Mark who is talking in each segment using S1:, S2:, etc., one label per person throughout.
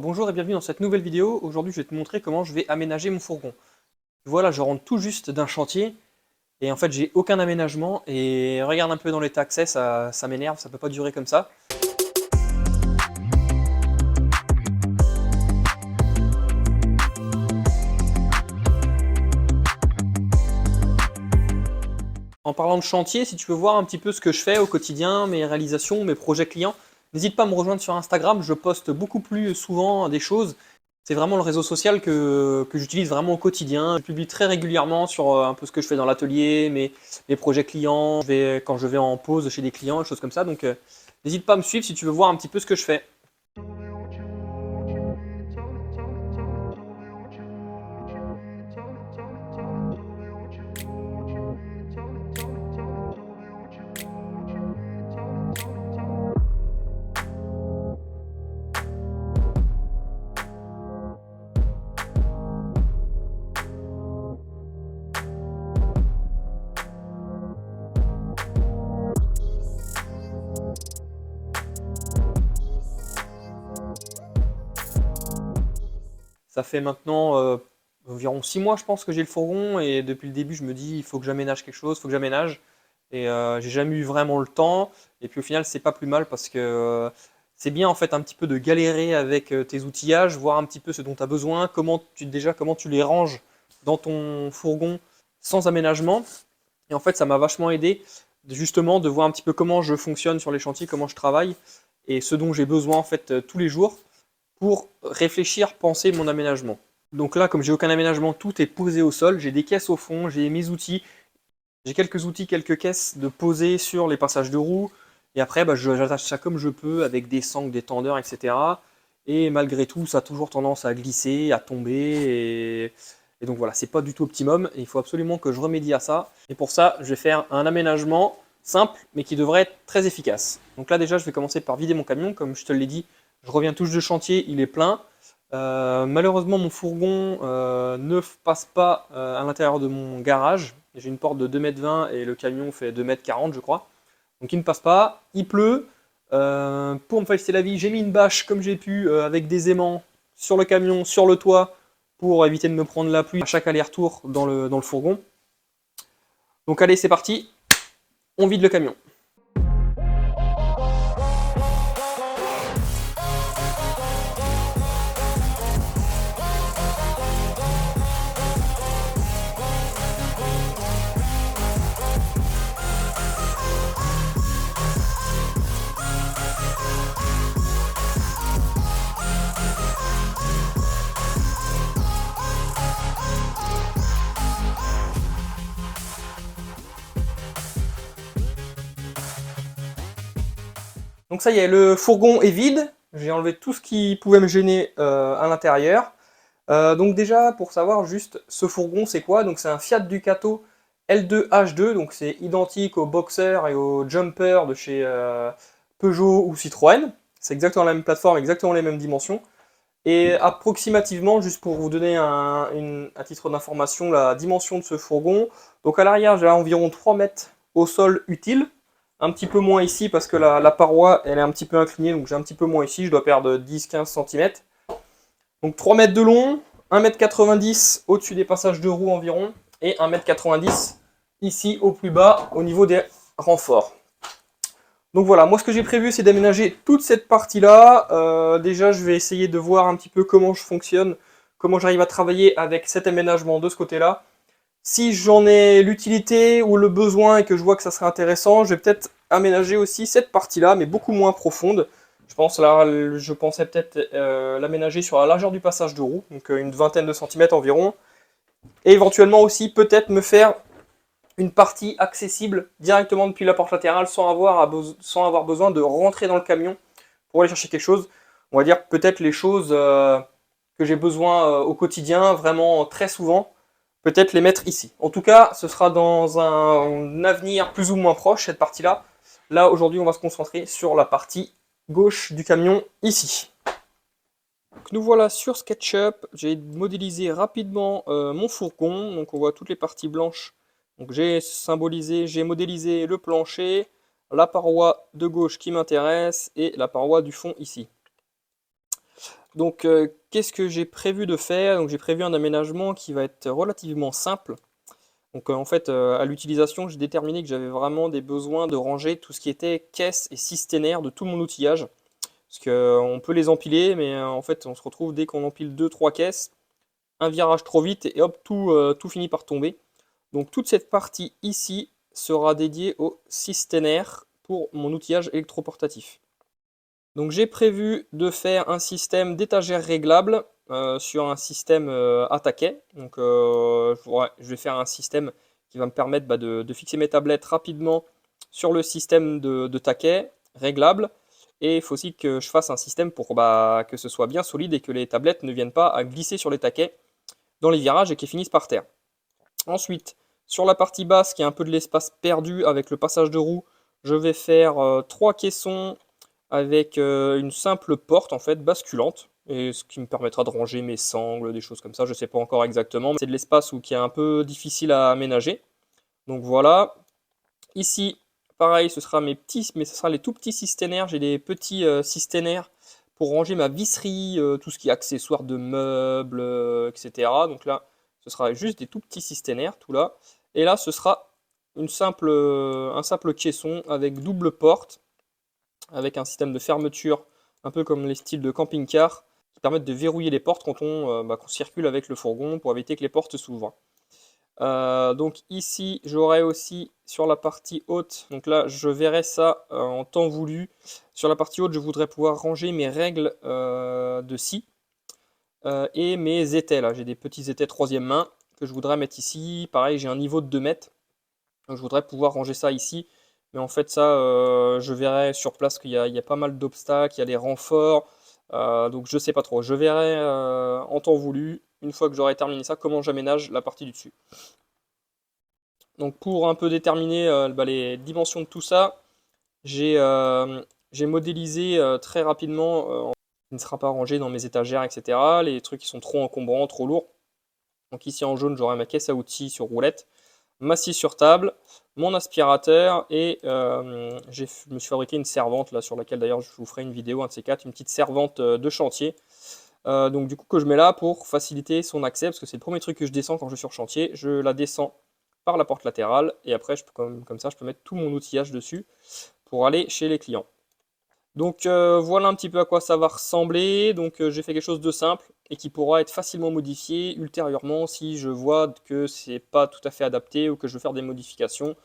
S1: Bonjour et bienvenue dans cette nouvelle vidéo. Aujourd'hui, je vais te montrer comment je vais aménager mon fourgon. Voilà, je rentre tout juste d'un chantier et en fait, j'ai aucun aménagement et regarde un peu dans l'état que c'est, ça m'énerve, ça peut pas durer comme ça. En parlant de chantier, si tu veux voir un petit peu ce que je fais au quotidien, mes réalisations, mes projets clients, n'hésite pas à me rejoindre sur Instagram, je poste beaucoup plus souvent des choses. C'est vraiment le réseau social que j'utilise vraiment au quotidien. Je publie très régulièrement sur un peu ce que je fais dans l'atelier, mes projets clients, quand je vais en pause chez des clients, des choses comme ça. Donc n'hésite pas à me suivre si tu veux voir un petit peu ce que je fais. Ça fait maintenant environ 6 mois, je pense, que j'ai le fourgon et depuis le début, je me dis il faut que j'aménage quelque chose, il faut que j'aménage. Et j'ai jamais eu vraiment le temps. Et puis au final, c'est pas plus mal parce que c'est bien en fait un petit peu de galérer avec tes outillages, voir un petit peu ce dont tu as besoin, comment tu les ranges dans ton fourgon sans aménagement. Et en fait, ça m'a vachement aidé justement de voir un petit peu comment je fonctionne sur les chantiers, comment je travaille et ce dont j'ai besoin en fait tous les jours pour réfléchir, penser mon aménagement. Donc là, comme j'ai aucun aménagement, tout est posé au sol. J'ai des caisses au fond, j'ai mes outils. J'ai quelques outils, quelques caisses de poser sur les passages de roues. Et après, j'attache ça comme je peux avec des sangles, des tendeurs, etc. Et malgré tout, ça a toujours tendance à glisser, à tomber. Et donc voilà, c'est pas du tout optimum. Et il faut absolument que je remédie à ça. Et pour ça, je vais faire un aménagement simple, mais qui devrait être très efficace. Donc là, déjà, je vais commencer par vider mon camion. Comme je te l'ai dit, je reviens tout juste de chantier, il est plein. Malheureusement, mon fourgon ne passe pas à l'intérieur de mon garage. J'ai une porte de 2,20 m et le camion fait 2,40 m, je crois. Donc il ne passe pas. Il pleut. Pour me faciliter la vie, j'ai mis une bâche comme j'ai pu avec des aimants sur le camion, sur le toit, pour éviter de me prendre la pluie à chaque aller-retour dans le fourgon. Donc allez, c'est parti. On vide le camion. Donc ça y est, le fourgon est vide. J'ai enlevé tout ce qui pouvait me gêner à l'intérieur. Donc déjà, pour savoir juste ce fourgon, c'est quoi? Donc c'est un Fiat Ducato L2H2, donc c'est identique au Boxer et au Jumper de chez Peugeot ou Citroën. C'est exactement la même plateforme, exactement les mêmes dimensions. Et approximativement, juste pour vous donner à titre d'information, la dimension de ce fourgon. Donc à l'arrière, j'ai environ 3 mètres au sol utile. Un petit peu moins ici parce que la paroi elle est un petit peu inclinée, donc j'ai un petit peu moins ici, je dois perdre 10-15 cm. Donc 3 mètres de long, 1,90 m au-dessus des passages de roues environ, et 1,90 m ici au plus bas au niveau des renforts. Donc voilà, moi ce que j'ai prévu c'est d'aménager toute cette partie-là. Déjà je vais essayer de voir un petit peu comment je fonctionne, comment j'arrive à travailler avec cet aménagement de ce côté-là. Si j'en ai l'utilité ou le besoin et que je vois que ça serait intéressant, je vais peut-être aménager aussi cette partie-là, mais beaucoup moins profonde. Je pensais peut-être l'aménager sur la largeur du passage de roue, donc une vingtaine de centimètres environ. Et éventuellement aussi peut-être me faire une partie accessible directement depuis la porte latérale sans avoir besoin de rentrer dans le camion pour aller chercher quelque chose. On va dire peut-être les choses que j'ai besoin au quotidien, vraiment très souvent, peut-être les mettre ici. En tout cas, ce sera dans un avenir plus ou moins proche, cette partie-là. Là, aujourd'hui, on va se concentrer sur la partie gauche du camion, ici. Donc, nous voilà sur SketchUp. J'ai modélisé rapidement mon fourgon. Donc, on voit toutes les parties blanches. Donc, j'ai modélisé le plancher, la paroi de gauche qui m'intéresse et la paroi du fond ici. Donc, qu'est-ce que j'ai prévu de faire? Donc, j'ai prévu un aménagement qui va être relativement simple. Donc, en fait, à l'utilisation, j'ai déterminé que j'avais vraiment des besoins de ranger tout ce qui était caisse et systénaire de tout mon outillage. Parce qu'on peut les empiler, mais en fait, on se retrouve dès qu'on empile deux, trois caisses, un virage trop vite et hop, tout finit par tomber. Donc, toute cette partie ici sera dédiée au systénaire pour mon outillage électroportatif. Donc j'ai prévu de faire un système d'étagères réglables sur un système à taquet. Donc je vais faire un système qui va me permettre de fixer mes tablettes rapidement sur le système de taquet réglable. Et il faut aussi que je fasse un système pour que ce soit bien solide et que les tablettes ne viennent pas à glisser sur les taquets dans les virages et qu'ils finissent par terre. Ensuite, sur la partie basse, qui a un peu de l'espace perdu avec le passage de roue, je vais faire 3 caissons avec une simple porte en fait basculante, et ce qui me permettra de ranger mes sangles, des choses comme ça, je ne sais pas encore exactement, mais c'est de l'espace qui est un peu difficile à aménager. Donc voilà. Ici, pareil, ce sera mais ce sera les tout petits systénaires. J'ai des petits systénaires pour ranger ma visserie, tout ce qui est accessoires de meubles, etc. Donc là, ce sera juste des tout petits systénaires, tout là. Et là, ce sera un simple caisson avec double porte, avec un système de fermeture, un peu comme les styles de camping-car, qui permettent de verrouiller les portes quand qu'on circule avec le fourgon pour éviter que les portes s'ouvrent. Donc ici, j'aurai aussi sur la partie haute, donc là je verrai ça en temps voulu. Sur la partie haute, je voudrais pouvoir ranger mes règles de scie et mes étais. Là, j'ai des petits étais troisième main que je voudrais mettre ici. Pareil, j'ai un niveau de 2 mètres. Donc je voudrais pouvoir ranger ça ici. Mais en fait, ça, je verrai sur place qu'il y a pas mal d'obstacles, il y a des renforts. Donc je sais pas trop. Je verrai en temps voulu, une fois que j'aurai terminé ça, comment j'aménage la partie du dessus. Donc pour un peu déterminer les dimensions de tout ça, j'ai modélisé très rapidement qui ne sera pas rangé dans mes étagères, etc. Les trucs qui sont trop encombrants, trop lourds. Donc ici en jaune, j'aurai ma caisse à outils sur roulette, ma scie sur table, mon aspirateur et je me suis fabriqué une servante là sur laquelle d'ailleurs je vous ferai une vidéo, un de ces quatre, une petite servante de chantier. Donc du coup que je mets là pour faciliter son accès, parce que c'est le premier truc que je descends quand je suis sur chantier. Je la descends par la porte latérale et après comme ça je peux mettre tout mon outillage dessus pour aller chez les clients. Donc voilà un petit peu à quoi ça va ressembler. Donc j'ai fait quelque chose de simple et qui pourra être facilement modifié ultérieurement si je vois que c'est pas tout à fait adapté ou que je veux faire des modifications.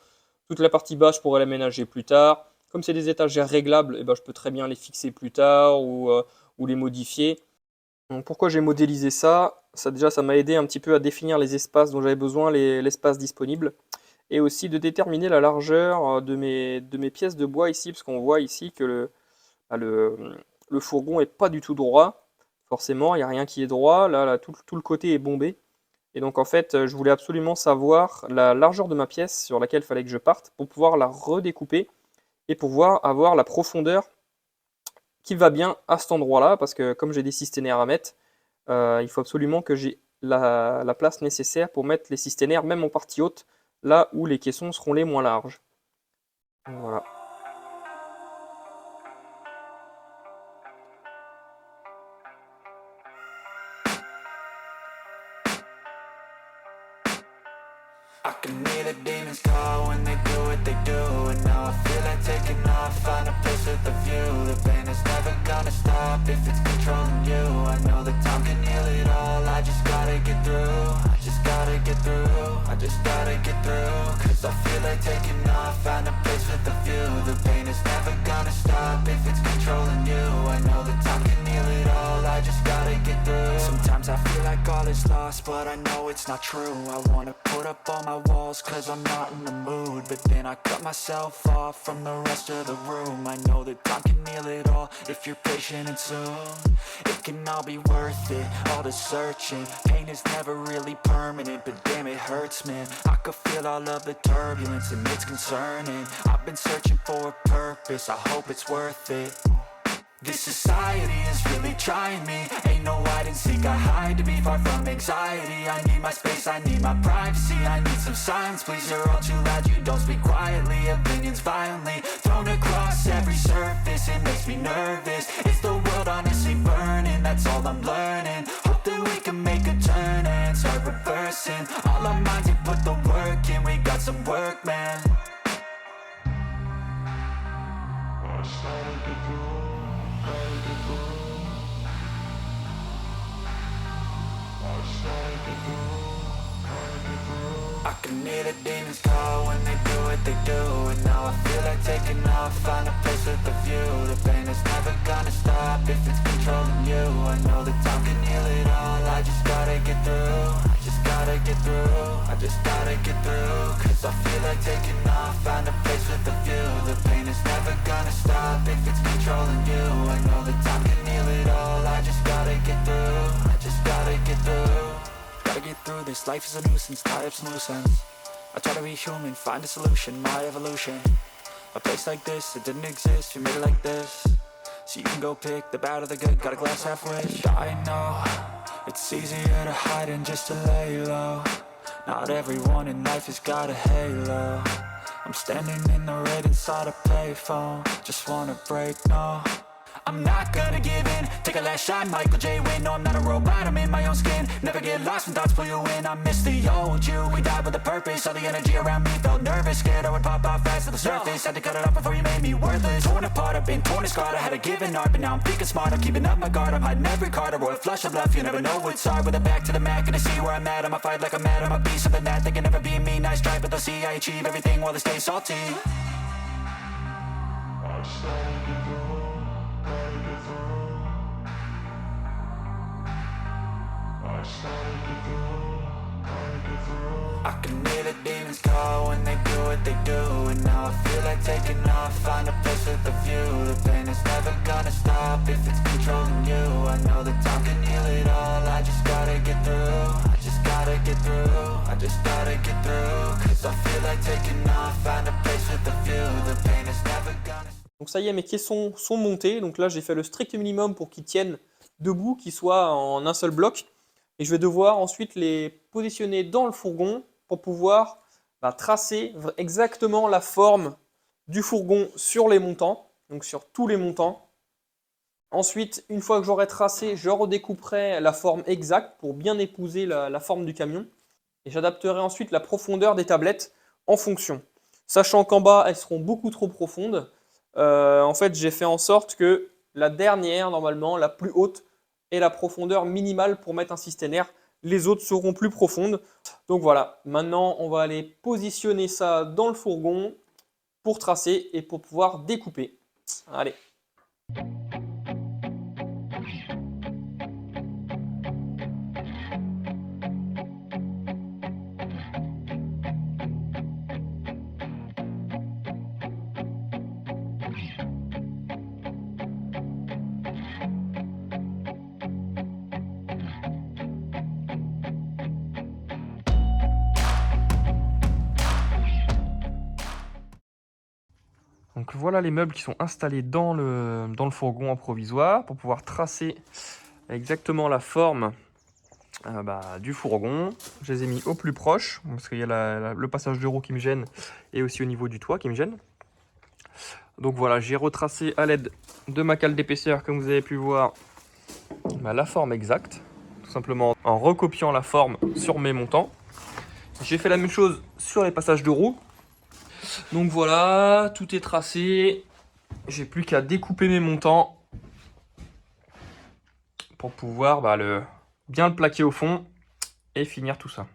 S1: Toute la partie basse, je pourrais l'aménager plus tard. Comme c'est des étagères réglables, eh ben, je peux très bien les fixer plus tard ou les modifier. Donc, pourquoi j'ai modélisé ça? Déjà, ça m'a aidé un petit peu à définir les espaces dont j'avais besoin, l'espace disponible. Et aussi de déterminer la largeur de mes pièces de bois ici, parce qu'on voit ici que le fourgon est pas du tout droit. Forcément, il n'y a rien qui est droit. Là, tout le côté est bombé. Et donc en fait, je voulais absolument savoir la largeur de ma pièce sur laquelle il fallait que je parte pour pouvoir la redécouper et pouvoir avoir la profondeur qui va bien à cet endroit-là, parce que comme j'ai des systénaires à mettre, il faut absolument que j'ai la place nécessaire pour mettre les systénaires, même en partie haute, là où les caissons seront les moins larges. Voilà.
S2: I can hear the demons call when they do what they do. And now I feel like taking off, find a place with a view. The pain is never gonna stop if it's controlling you. I know that time can heal it all, I just gotta get through. I just gotta get through, I just gotta get through. Cause I feel like taking off, find a place with a view. The pain is never gonna stop if it's controlling you. I know that time can heal it all, I just gotta get through. Sometimes I feel like all is lost, but I know it's not true. I wanna put up all my walls cause I'm not in the mood, but then I cut myself off from the rest of the room. I know that time can heal it all if you're patient, and soon it can all be worth it, all the searching. Pain is never really permanent, but damn it hurts, man. I could feel all of the turbulence and it's concerning. I've been searching for a purpose, I hope it's worth it. This society is really trying me. Ain't no hide and seek, I hide to be far from anxiety. I need my space, I need my privacy. I need some silence, please, you're all too loud. You don't speak quietly, opinions violently thrown across every surface. It makes me nervous, is the world honestly burning? that's all I'm learning. Hope that we can make a turn and start reversing all our minds and put the work in. We got some work, man. I can hear the demons call when they do what they do. And now I feel like taking off, find a place with a view. The pain is never gonna stop if it's controlling you. I know that time can heal it all, I just gotta get through. I just gotta get through, I just gotta get through. Cause I feel like taking off, find a place with a view. The pain is never gonna stop if it's controlling you. I know that time can heal it all, I just gotta get through. I just gotta get through. Gotta get through this, life is a nuisance, tie up some loose ends. I try to be human, find a solution, my evolution. A place like this, it didn't exist, we made it like this. So you can go pick the bad or the good, got a glass half wish. I know, it's easier to hide than just to lay low. Not everyone in life has got a halo. I'm standing in the red inside a payphone, just wanna break, no. I'm not gonna give in, take a last shot, Michael J. Win. No, I'm not a robot, I'm in my own skin. Never get lost when thoughts pull you in. I miss the old you, we died with a purpose. All the energy around me felt nervous, scared I would pop off fast to the surface. Had to cut it off before you made me worthless. Torn apart, I've been torn and scarred. I had a given art, but now I'm thinking smart. I'm keeping up my guard, I'm hiding every card. A royal flush of love, you never know what's hard. With a back to the mat, gonna see where I'm at. I'ma fight like I'm mad, I'ma be something that they can never be me. Nice try, but they'll see I achieve everything while they stay salty. I can hear the demons call when they do what they do. And now I feel like taking off, find a place with a view. The pain is never gonna stop if it's controlling you. I know that time can heal it all, I just gotta get through. I just gotta get through, I just gotta get through. Cause I feel like taking off, find a place with a view. The pain is never gonna stop.
S1: Donc ça y est, mes caissons sont montés. Donc là, j'ai fait le strict minimum pour qu'ils tiennent debout, qu'ils soient en un seul bloc. Et je vais devoir ensuite les positionner dans le fourgon pour pouvoir tracer exactement la forme du fourgon sur les montants, donc sur tous les montants. Ensuite, une fois que j'aurai tracé, je redécouperai la forme exacte pour bien épouser la forme du camion. Et j'adapterai ensuite la profondeur des tablettes en fonction. Sachant qu'en bas, elles seront beaucoup trop profondes. En fait, j'ai fait en sorte que la dernière, normalement, la plus haute, ait la profondeur minimale pour mettre un systénaire. Les autres seront plus profondes. Donc voilà, maintenant, on va aller positionner ça dans le fourgon pour tracer et pour pouvoir découper. Allez. Donc voilà les meubles qui sont installés dans le fourgon en provisoire pour pouvoir tracer exactement la forme du fourgon. Je les ai mis au plus proche parce qu'il y a le passage de roue qui me gêne et aussi au niveau du toit qui me gêne. Donc voilà, j'ai retracé à l'aide de ma cale d'épaisseur, comme vous avez pu voir, la forme exacte, tout simplement en recopiant la forme sur mes montants. J'ai fait la même chose sur les passages de roue. Donc voilà, tout est tracé. J'ai plus qu'à découper mes montants pour pouvoir bien le plaquer au fond et finir tout ça.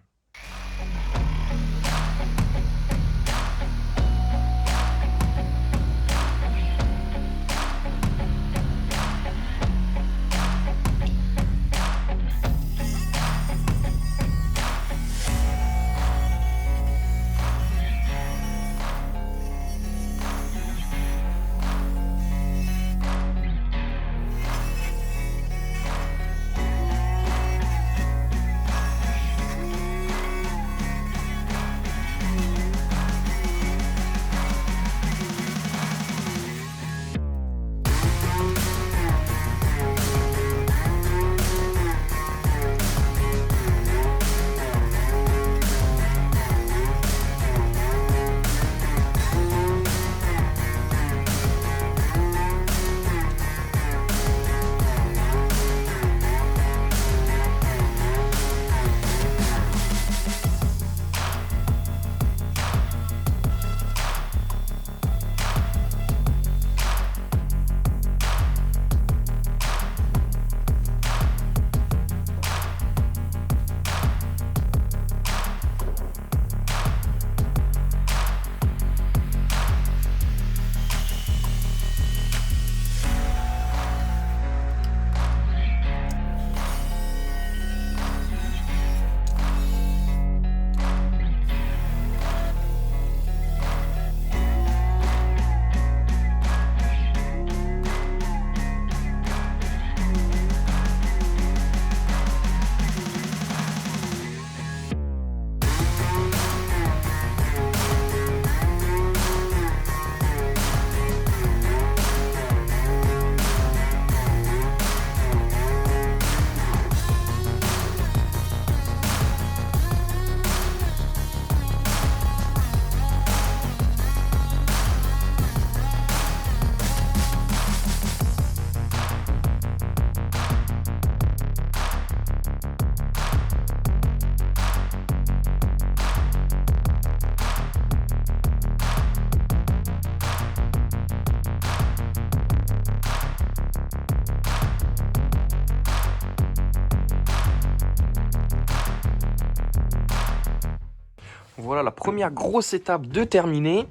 S3: Voilà la première grosse étape de terminer.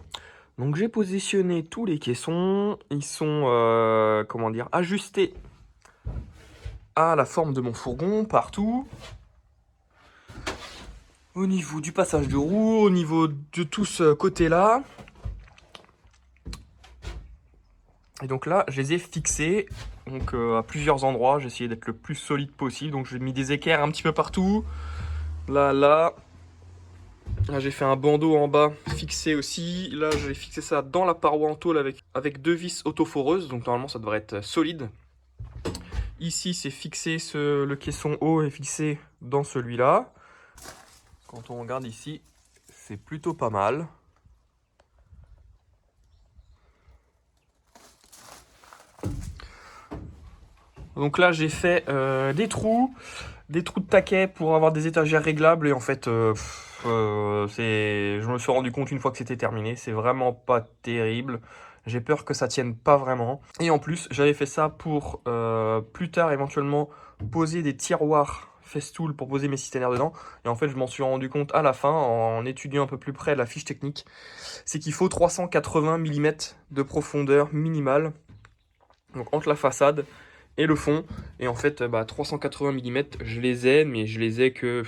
S3: Donc j'ai positionné tous les caissons. Ils sont comment dire, ajustés à la forme de mon fourgon partout. Au niveau du passage de roue, au niveau de tout ce côté-là. Et donc là, je les ai fixés donc, à plusieurs endroits. J'ai essayé d'être le plus solide possible. Donc j'ai mis des équerres un petit peu partout. Là, là. Là, j'ai fait un bandeau en bas fixé aussi. Là, j'ai fixé ça dans la paroi en tôle avec 2 vis autoforeuses. Donc normalement, ça devrait être solide. Ici, c'est fixé, le caisson haut est fixé dans celui-là. Quand on regarde ici, c'est plutôt pas mal. Donc là, j'ai fait des trous de taquet pour avoir des étagères réglables. Et en fait, je me suis rendu compte une fois que c'était terminé, c'est vraiment pas terrible. J'ai peur que ça tienne pas vraiment. Et en plus, j'avais fait ça pour plus tard éventuellement poser des tiroirs Festool pour poser mes cisternes dedans. Et en fait, je m'en suis rendu compte à la fin en étudiant un peu plus près la fiche technique. C'est qu'il faut 380 mm de profondeur minimale. Donc entre la façade et le fond. Et en fait, 380 mm, je les ai, mais je les ai que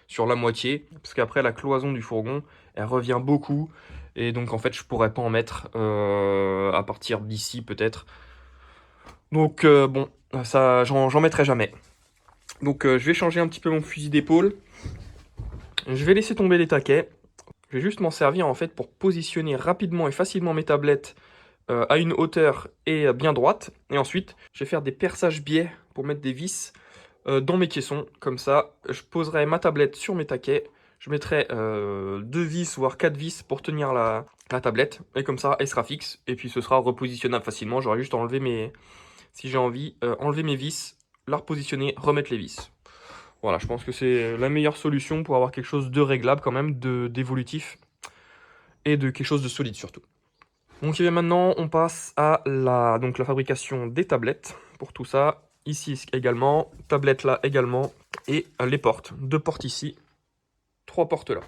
S3: sur la moitié. Parce qu'après, la cloison du fourgon, elle revient beaucoup. Et donc, en fait, je pourrais pas en mettre à partir d'ici, peut-être. Donc, bon, ça, j'en mettrai jamais. Donc, je vais changer un petit peu mon fusil d'épaule. Je vais laisser tomber les taquets. Je vais juste m'en servir, en fait, pour positionner rapidement et facilement mes tablettes à une hauteur et bien droite. Et ensuite, je vais faire des perçages biais pour mettre des vis dans mes caissons. Comme ça, je poserai ma tablette sur mes taquets. Je mettrai 2 vis, voire 4 vis pour tenir la tablette. Et comme ça, elle sera fixe. Et puis, ce sera repositionnable facilement. J'aurai juste à enlever si j'ai envie, enlever mes vis, la repositionner, remettre les vis. Voilà, je pense que c'est la meilleure solution pour avoir quelque chose de réglable quand même, d'évolutif. Et de quelque chose de solide surtout. Donc maintenant, on passe à la fabrication des tablettes. Pour tout ça, ici également, tablette là également, et les portes. 2 portes ici, 3 portes là.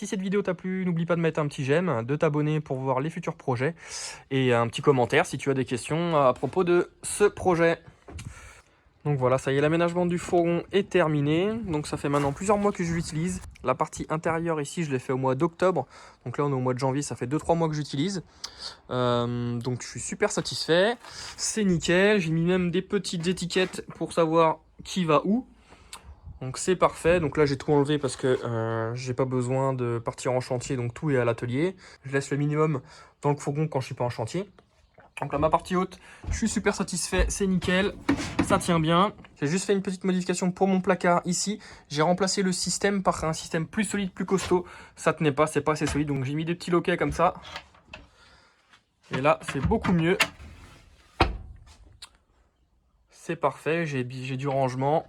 S3: si cette vidéo t'a plu, n'oublie pas de mettre un petit j'aime, de t'abonner pour voir les futurs projets et un petit commentaire si tu as des questions à propos de ce projet. Donc voilà, ça y est, l'aménagement du fourgon est terminé. Donc ça fait maintenant plusieurs mois que je l'utilise. La partie intérieure ici, je l'ai fait au mois d'octobre. Donc là, on est au mois de janvier, ça fait 2-3 mois que j'utilise. Donc je suis super satisfait. C'est nickel. J'ai mis même des petites étiquettes pour savoir qui va où. Donc c'est parfait. Donc là, j'ai tout enlevé parce que j'ai pas besoin de partir en chantier. Donc tout est à l'atelier. Je laisse le minimum dans le fourgon quand je suis pas en chantier. Donc là, ma partie haute, je suis super satisfait, c'est nickel, ça tient bien. J'ai juste fait une petite modification pour mon placard ici. J'ai remplacé le système par un système plus solide, plus costaud. Ça tenait pas, c'est pas assez solide, donc j'ai mis des petits loquets comme ça. Et là, c'est beaucoup mieux. C'est parfait, j'ai du rangement.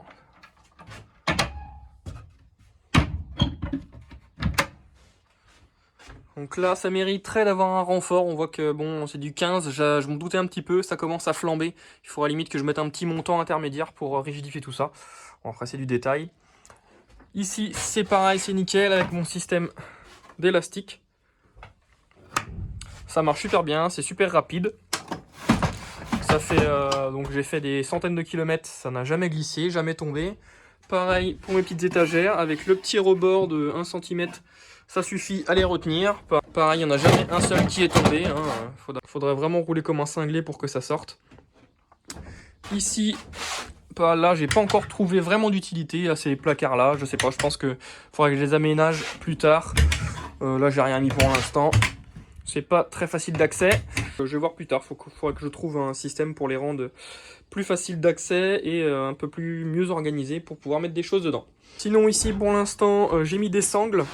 S3: Donc là, ça mériterait d'avoir un renfort. On voit que bon, c'est du 15. Je m'en doutais un petit peu. Ça commence à flamber. Il faudra limite que je mette un petit montant intermédiaire pour rigidifier tout ça. Bon, après, c'est du détail. Ici, c'est pareil, c'est nickel avec mon système d'élastique. Ça marche super bien. C'est super rapide. Ça fait donc j'ai fait des centaines de kilomètres. Ça n'a jamais glissé, jamais tombé. Pareil pour mes petites étagères avec le petit rebord de 1 cm. Ça suffit à les retenir. Pareil, il n'y en a jamais un seul qui est tombé. Faudrait vraiment rouler comme un cinglé pour que ça sorte. Ici, là, j'ai pas encore trouvé vraiment d'utilité à ces placards-là. Je sais pas, je pense que faudrait que je les aménage plus tard. Là, j'ai rien mis pour l'instant. C'est pas très facile d'accès. Je vais voir plus tard. Faudrait que je trouve un système pour les rendre plus facile d'accès et un peu mieux organisé pour pouvoir mettre des choses dedans. Sinon ici pour l'instant j'ai mis des sangles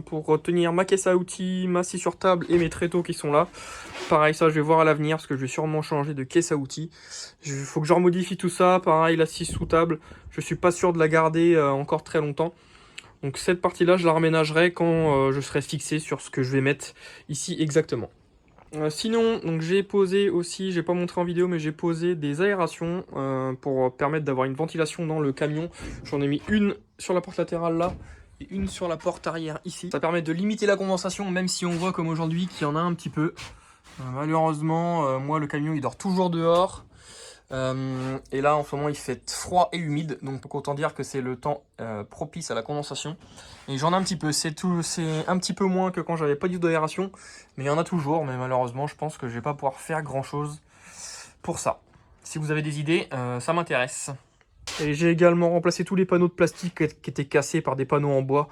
S3: pour tenir ma caisse à outils, ma scie sur table et mes tréteaux qui sont là. Pareil, ça je vais voir à l'avenir parce que je vais sûrement changer de caisse à outils. Il faut que je remodifie tout ça. Pareil, la scie sous table, je suis pas sûr de la garder encore très longtemps. Donc cette partie là je la raménagerai quand je serai fixé sur ce que je vais mettre ici exactement. Sinon, donc j'ai posé aussi, j'ai pas montré en vidéo, mais j'ai posé des aérations pour permettre d'avoir une ventilation dans le camion. J'en ai mis une sur la porte latérale là et une sur la porte arrière ici. Ça permet de limiter la condensation, même si on voit comme aujourd'hui qu'il y en a un petit peu. Malheureusement, moi le camion il dort toujours dehors. Et là en ce moment il fait froid et humide, donc autant dire que c'est le temps propice à la condensation. Et j'en ai un petit peu, c'est un petit peu moins que quand j'avais pas du tout d'aération, mais il y en a toujours. Mais malheureusement je pense que je vais pas pouvoir faire grand chose pour ça. Si vous avez des idées, ça m'intéresse. Et j'ai également remplacé tous les panneaux de plastique qui étaient cassés par des panneaux en bois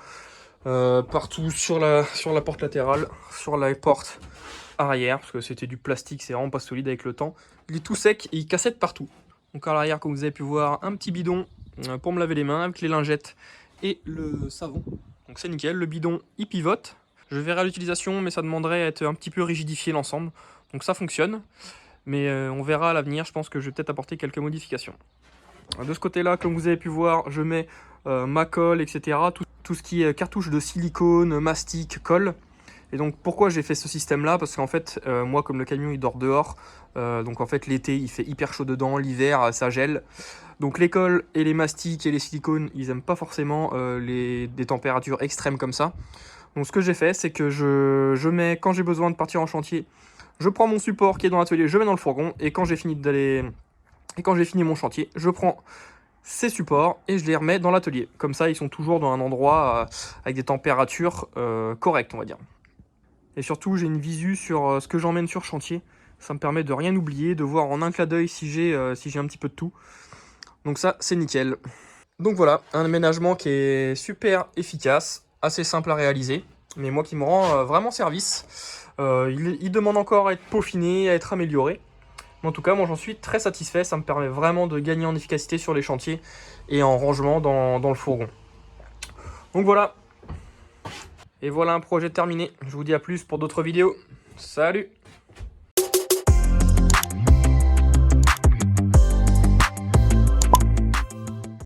S3: partout sur la porte latérale, sur la porte arrière, parce que c'était du plastique, c'est vraiment pas solide avec le temps. Il est tout sec et il cassait de partout. Donc à l'arrière, comme vous avez pu voir, un petit bidon pour me laver les mains avec les lingettes et le savon. Donc c'est nickel, le bidon il pivote. Je verrai à l'utilisation, mais ça demanderait à être un petit peu rigidifié l'ensemble. Donc ça fonctionne, mais on verra à l'avenir. Je pense que je vais peut-être apporter quelques modifications. De ce côté-là, comme vous avez pu voir, je mets ma colle, etc. Tout ce qui est cartouche de silicone, mastic, colle. Et donc pourquoi j'ai fait ce système là, parce qu'en fait moi comme le camion il dort dehors, donc en fait l'été il fait hyper chaud dedans, l'hiver ça gèle, donc les colles et les mastiques et les silicones ils aiment pas forcément des températures extrêmes comme ça. Donc ce que j'ai fait c'est que je mets, quand j'ai besoin de partir en chantier, je prends mon support qui est dans l'atelier, je mets dans le fourgon, et quand j'ai fini mon chantier, je prends ces supports et je les remets dans l'atelier. Comme ça ils sont toujours dans un endroit avec des températures correctes, on va dire. Et surtout, j'ai une visu sur ce que j'emmène sur chantier. Ça me permet de rien oublier, de voir en un clin d'œil si j'ai un petit peu de tout. Donc ça, c'est nickel. Donc voilà, un aménagement qui est super efficace, assez simple à réaliser, mais moi qui me rend vraiment service. Il demande encore à être peaufiné, à être amélioré. Mais en tout cas, moi j'en suis très satisfait. Ça me permet vraiment de gagner en efficacité sur les chantiers et en rangement dans le fourgon. Donc voilà. Et voilà un projet terminé. Je vous dis à plus pour d'autres vidéos. Salut!